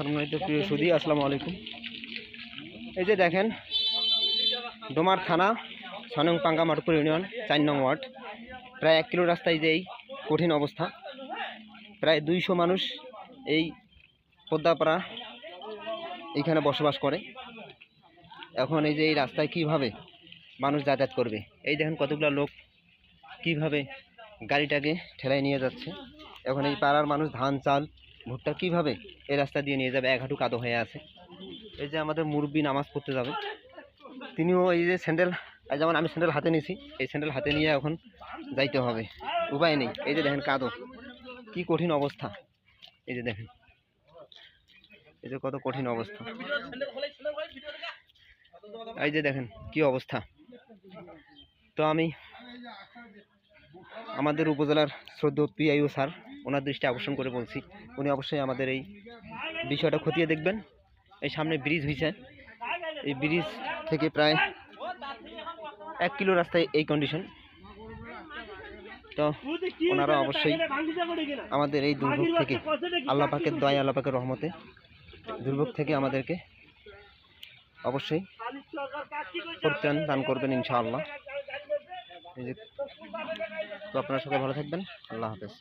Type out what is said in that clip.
সম্মানিত প্রিয় সুধী, আসসালামু আলাইকুম। এই যে দেখেন, ডোমার থানা ৬ নং পাঙ্গা মাটপুর ইউনিয়ন ৪ নং ওয়ার্ড, প্রায় ১ কিলো রাস্তায় যে এই কঠিন অবস্থা। প্রায় ২০০ মানুষ এই পদ্মাপাড়া এইখানে বসবাস করে। এখন এই যে এই রাস্তায় কিভাবে মানুষ যাতায়াত করবে, এই দেখেন কতগুলো লোক কিভাবে গাড়িটাকে ঠেলায় নিয়ে যাচ্ছে। এখন এই পাড়ার মানুষ ধান চাল ভুট্টা কিভাবে এই রাস্তা দিয়ে নিয়ে যাবে, এক হাঁটু কাদো হয়ে আছে। এই যে আমাদের মুরব্বী নামাজ পড়তে যাবে, তিনিও এই যে স্যান্ডেল, যেমন আমি স্যান্ডেল হাতে নিয়েছি, এই স্যান্ডেল হাতে নিয়ে এখন যাইতে হবে, উপায় নেই। এই যে দেখেন কাদো, কি কঠিন অবস্থা। এই যে দেখেন, এই যে কত কঠিন অবস্থা। এই যে দেখেন কি অবস্থা। তো আমি আমাদের উপজেলার শ্রদ্ধেয় পিআইও স্যার, ওনার দৃষ্টি আকর্ষণ করে বলছি, উনি অবশ্যই আমাদের এই বিষয়টা খতিয়ে দেখবেন। এই সামনে ব্রিজ হয়েছে, এই ব্রিজ থেকে প্রায় ১ কিলো রাস্তায় এই কন্ডিশন। তো ওনারা অবশ্যই আমাদের এই দুর্ভোগ থেকে, আল্লাহ পাকের দয়া, আল্লাহ পাকের রহমতে দুর্ভোগ থেকে আমাদেরকে অবশ্যই পরিত্রাণ দান করবেন ইনশাআল্লাহ। এই যে, তো আপনারা সবাই ভালো থাকবেন। আল্লাহ হাফেজ।